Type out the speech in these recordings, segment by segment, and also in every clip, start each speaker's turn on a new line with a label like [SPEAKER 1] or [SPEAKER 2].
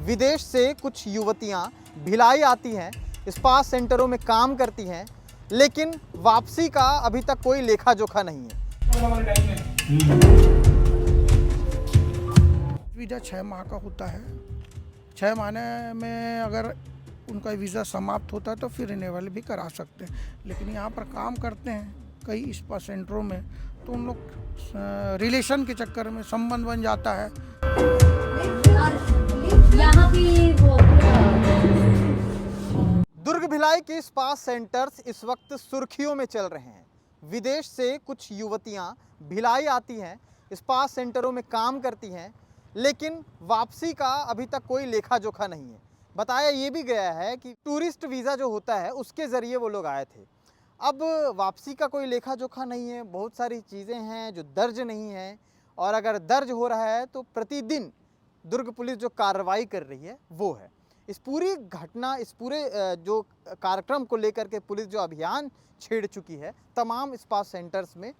[SPEAKER 1] विदेश से कुछ युवतियां भिलाई आती हैं, स्पा सेंटरों में काम करती हैं, लेकिन वापसी का अभी तक कोई लेखा जोखा नहीं है।
[SPEAKER 2] वीज़ा 6 माह का होता है। 6 महीने में अगर उनका वीज़ा समाप्त होता है तो फिर रिन्यूअल भी करा सकते हैं, लेकिन यहाँ पर काम करते हैं कई स्पा सेंटरों में तो उन लोग रिलेशन के चक्कर में संबंध बन जाता है।
[SPEAKER 3] यहाँ भी
[SPEAKER 1] दुर्ग भिलाई के स्पा सेंटर्स इस वक्त सुर्खियों में चल रहे हैं। विदेश से कुछ युवतियां भिलाई आती हैं, स्पा सेंटरों में काम करती हैं, लेकिन वापसी का अभी तक कोई लेखा जोखा नहीं है। बताया ये भी गया है कि टूरिस्ट वीज़ा जो होता है उसके ज़रिए वो लोग आए थे। अब वापसी का कोई लेखा जोखा नहीं है, बहुत सारी चीज़ें हैं जो दर्ज नहीं हैं, और अगर दर्ज हो रहा है तो प्रतिदिन दुर्ग पुलिस जो कार्रवाई कर रही है वो है। इस पूरी घटना, इस पूरे जो कार्यक्रम को लेकर के पुलिस जो अभियान छेड़ चुकी है तमाम स्पा सेंटर्स में।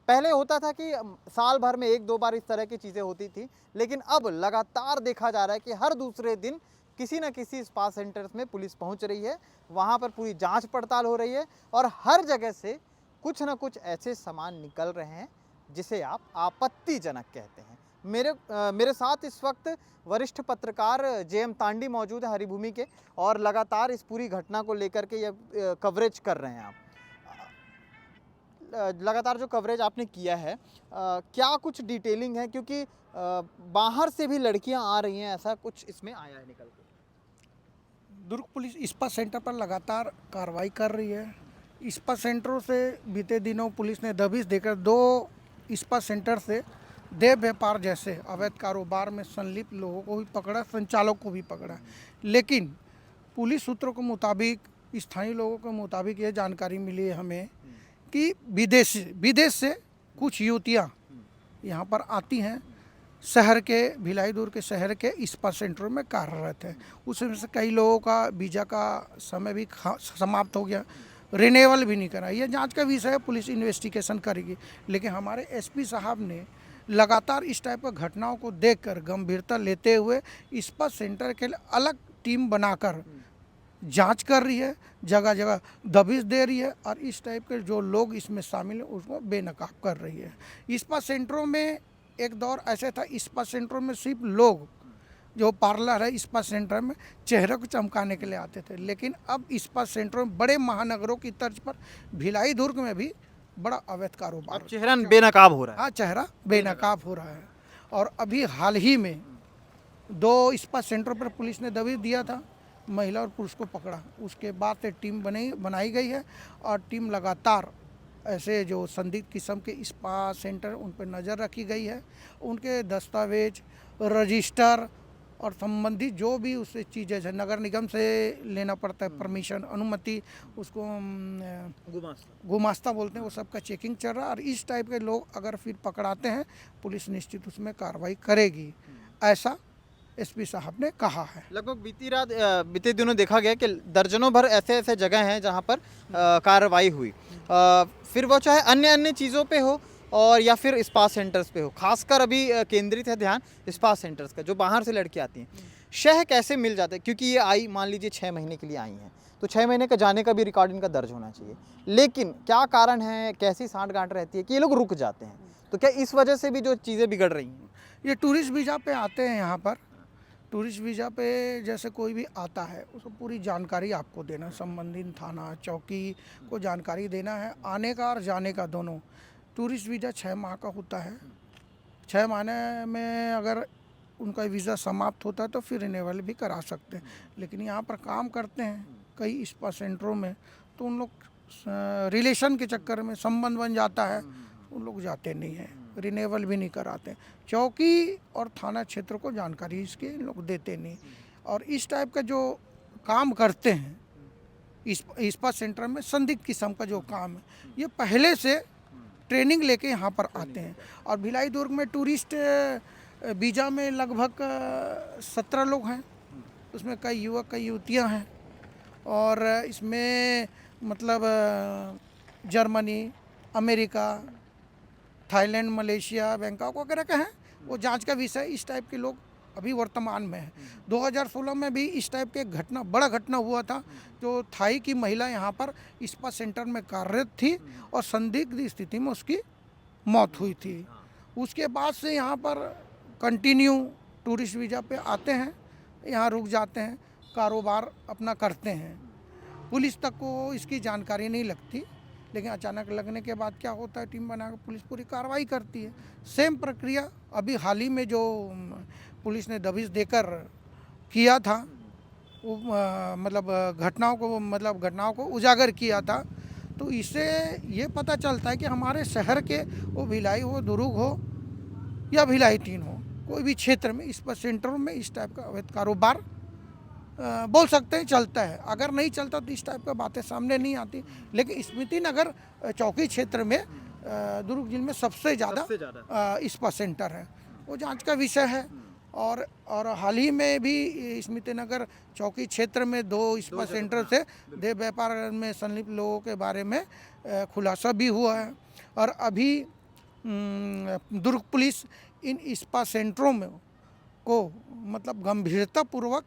[SPEAKER 1] पहले होता था कि साल भर में 1-2 बार इस तरह की चीज़ें होती थी, लेकिन अब लगातार देखा जा रहा है कि हर दूसरे दिन किसी न किसी स्पा सेंटर्स में पुलिस पहुंच रही है, वहां पर पूरी जांच पड़ताल हो रही है, और हर जगह से कुछ न कुछ ऐसे सामान निकल रहे हैं जिसे आप आपत्तिजनक कहते हैं। मेरे साथ इस वक्त वरिष्ठ पत्रकार JM तांडी मौजूद है हरिभूमि के, और लगातार इस पूरी घटना को लेकर के ये कवरेज कर रहे हैं। आप लगातार जो कवरेज आपने किया है, क्या कुछ डिटेलिंग है, क्योंकि बाहर से भी लड़कियां आ रही हैं, ऐसा कुछ इसमें आया है निकल के?
[SPEAKER 2] दुर्ग पुलिस स्पा सेंटर पर लगातार कार्रवाई कर रही है। स्पा सेंटरों से बीते दिनों पुलिस ने दबिश देकर 2 स्पा सेंटर से देह व्यापार जैसे अवैध कारोबार में संलिप्त लोगों को भी पकड़ा, संचालक को भी पकड़ा। लेकिन पुलिस सूत्रों के मुताबिक, स्थानीय लोगों के मुताबिक ये जानकारी मिली है हमें कि विदेश से कुछ युवतियाँ यहाँ पर आती हैं, शहर के भिलाई दुर्ग के शहर के स्पा सेंटरों में कार्यरत है। उसमें से कई लोगों का वीज़ा का समय भी समाप्त हो गया, रिन्यूअल भी नहीं करा। यह जांच का विषय है, पुलिस इन्वेस्टिगेशन करेगी। लेकिन हमारे SP साहब ने लगातार इस टाइप की घटनाओं को देखकर गंभीरता लेते हुए स्पा सेंटर के लिए अलग टीम बनाकर जांच कर रही है, जगह जगह दबिश दे रही है, और इस टाइप के जो लोग इसमें शामिल हैं उसको बेनकाब कर रही है। स्पा सेंटरों में एक दौर ऐसे था, स्पा सेंटरों में सिर्फ लोग जो पार्लर है स्पा सेंटर में चेहरे को चमकाने के लिए आते थे, लेकिन अब स्पा सेंटरों में बड़े महानगरों की तर्ज पर भिलाई दुर्ग में भी बड़ा अवैध कारोबार,
[SPEAKER 1] अब चेहरा बेनकाब हो रहा है।
[SPEAKER 2] हाँ, चेहरा बेनकाब हो रहा है। और अभी हाल ही में 2 स्पा सेंटर पर पुलिस ने दबिश दिया था, महिला और पुरुष को पकड़ा। उसके बाद से टीम बनाई गई है, और टीम लगातार ऐसे जो संदिग्ध किस्म के स्पा सेंटर उन पर नज़र रखी गई है। उनके दस्तावेज, रजिस्टर और संबंधित जो भी उससे चीज़ें हैं, नगर निगम से लेना पड़ता है परमिशन, अनुमति, उसको गुमास्ता बोलते हैं, वो सब का चेकिंग चल रहा है। और इस टाइप के लोग अगर फिर पकड़ाते हैं, पुलिस निश्चित उसमें कार्रवाई करेगी, ऐसा SP साहब ने कहा है।
[SPEAKER 1] लगभग बीते दिनों देखा गया कि दर्जनों भर ऐसे जगह हैं जहां पर कार्रवाई हुई, फिर वो चाहे अन्य चीज़ों पे हो और या फिर स्पा सेंटर्स पे हो। खासकर अभी केंद्रित है ध्यान स्पा सेंटर्स का, जो बाहर से लड़की आती हैं। शह कैसे मिल जाता है, क्योंकि ये आई, मान लीजिए 6 महीने के लिए आई हैं, तो 6 महीने का जाने का भी रिकॉर्ड इनका दर्ज होना चाहिए, लेकिन क्या कारण है, कैसी सांठ-गांठ रहती है कि ये लोग रुक जाते हैं? तो क्या इस वजह से भी जो चीज़ें बिगड़ रही हैं?
[SPEAKER 2] ये टूरिस्ट वीज़ा पे आते हैं यहाँ पर। टूरिस्ट वीज़ा पे जैसे कोई भी आता है उसको पूरी जानकारी आपको देना, संबंधित थाना चौकी को जानकारी देना है, आने का और जाने का दोनों। टूरिस्ट वीज़ा 6 माह का होता है। 6 महीने में अगर उनका वीज़ा समाप्त होता है तो फिर रिन्यूअल भी करा सकते हैं, लेकिन यहाँ पर काम करते हैं कई स्पा सेंटरों में तो उन लोग रिलेशन के चक्कर में संबंध बन जाता है, उन लोग जाते नहीं हैं, रिन्यूअल भी नहीं कराते। चौकी और थाना क्षेत्र को जानकारी इसके लोग देते नहीं, और इस टाइप का जो काम करते हैं स्पा सेंटर में, संदिग्ध किस्म का जो काम है, ये पहले से ट्रेनिंग लेके यहाँ पर आते हैं। और भिलाई दुर्ग में टूरिस्ट वीज़ा में लगभग 17 लोग हैं, उसमें कई युवक कई युवतियाँ हैं, और इसमें मतलब Germany, America, Thailand, Malaysia, Bangkok वगैरह का हैं। वो जांच का विषय, इस टाइप के लोग अभी वर्तमान में है। 2016 में भी इस टाइप के घटना, बड़ा घटना हुआ था, जो थाई की महिला यहाँ पर स्पा सेंटर में कार्यरत थी और संदिग्ध स्थिति में उसकी मौत हुई थी। उसके बाद से यहाँ पर कंटिन्यू टूरिस्ट वीज़ा पे आते हैं, यहाँ रुक जाते हैं, कारोबार अपना करते हैं। पुलिस तक को इसकी जानकारी नहीं लगती, लेकिन अचानक लगने के बाद क्या होता है, टीम बनाकर पुलिस पूरी कार्रवाई करती है। सेम प्रक्रिया अभी हाल ही में जो पुलिस ने दबिश देकर किया था, वो घटनाओं को उजागर किया था। तो इससे ये पता चलता है कि हमारे शहर के, वो भिलाई हो, दुर्ग हो या भिलाई 3 हो, कोई भी क्षेत्र में इस सेंटरों में इस टाइप का अवैध कारोबार बोल सकते हैं चलता है। अगर नहीं चलता तो इस टाइप का बातें सामने नहीं आती। लेकिन स्मृति नगर चौकी क्षेत्र में दुर्ग जिले में सबसे ज़्यादा स्पा सेंटर है, वो जांच का विषय है। और हाल ही में भी स्मृति नगर चौकी क्षेत्र में 2 स्पा सेंटर से देह व्यापार में संलिप्त लोगों के बारे में खुलासा भी हुआ है। और अभी दुर्ग पुलिस इन स्पा सेंटरों में को गंभीरतापूर्वक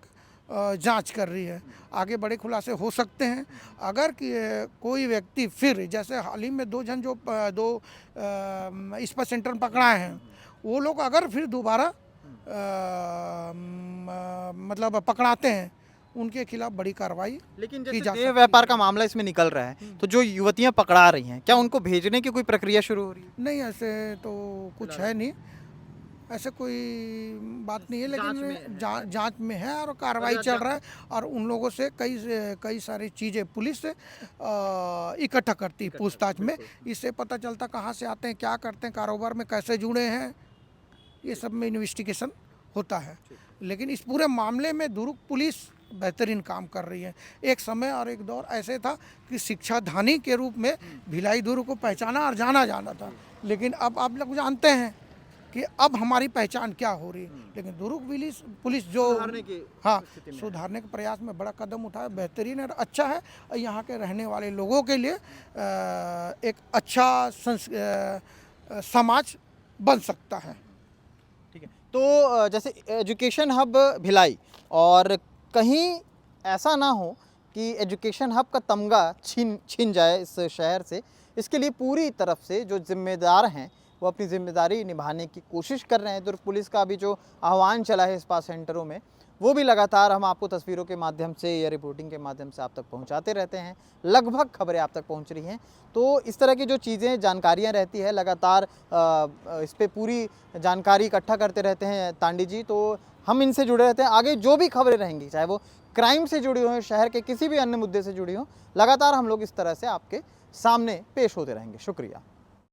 [SPEAKER 2] जांच कर रही है। आगे बड़े खुलासे हो सकते हैं। अगर कोई व्यक्ति फिर, जैसे हाल ही में 2 जन जो 2 स्पा सेंटर पकड़ाए हैं, वो लोग अगर फिर दोबारा पकड़ाते हैं, उनके खिलाफ बड़ी कार्रवाई
[SPEAKER 1] लेकिन
[SPEAKER 2] की
[SPEAKER 1] जैसे
[SPEAKER 2] जा
[SPEAKER 1] देह व्यापार का मामला इसमें निकल रहा है, तो जो युवतियां पकड़ा रही हैं, क्या उनको भेजने की कोई प्रक्रिया शुरू हो रही है?
[SPEAKER 2] नहीं, ऐसे तो कुछ है नहीं, ऐसे कोई बात नहीं है। लेकिन जांच में है और कार्रवाई चल रहा है। और उन लोगों से कई सारी चीज़ें पुलिस इकट्ठा करती है पूछताछ में। इससे पता चलता कहाँ से आते हैं, क्या करते हैं, कारोबार में कैसे जुड़े हैं, ये सब में इन्वेस्टिगेशन होता है। लेकिन इस पूरे मामले में दुर्ग पुलिस बेहतरीन काम कर रही है। एक समय और एक दौर ऐसे था कि शिक्षाधानी के रूप में भिलाई दुर्ग को पहचाना और जाना था। लेकिन अब आप लोग जानते हैं कि अब हमारी पहचान क्या हो रही है। लेकिन दुर्ग पुलिस जो सुधारने के प्रयास में बड़ा कदम उठाया, बेहतरीन और अच्छा है। और यहाँ के रहने वाले लोगों के लिए एक अच्छा समाज बन सकता है।
[SPEAKER 1] ठीक है, तो जैसे एजुकेशन हब भिलाई, और कहीं ऐसा ना हो कि एजुकेशन हब का तमगा छीन जाए इस शहर से, इसके लिए पूरी तरफ से जो जिम्मेदार हैं वो अपनी जिम्मेदारी निभाने की कोशिश कर रहे हैं। दुर्ग पुलिस का भी जो आह्वान चला है स्पा सेंटरों में, वो भी लगातार हम आपको तस्वीरों के माध्यम से या रिपोर्टिंग के माध्यम से आप तक पहुंचाते रहते हैं। लगभग खबरें आप तक पहुंच रही हैं। तो इस तरह की जो चीज़ें, जानकारियां रहती है, लगातार इस पर पूरी जानकारी इकट्ठा करते रहते हैं तांडी जी। तो हम इनसे जुड़े रहते हैं। आगे जो भी खबरें रहेंगी, चाहे वो क्राइम से जुड़ी हों, शहर के किसी भी अन्य मुद्दे से जुड़ी हों, लगातार हम लोग इस तरह से आपके सामने पेश होते रहेंगे। शुक्रिया।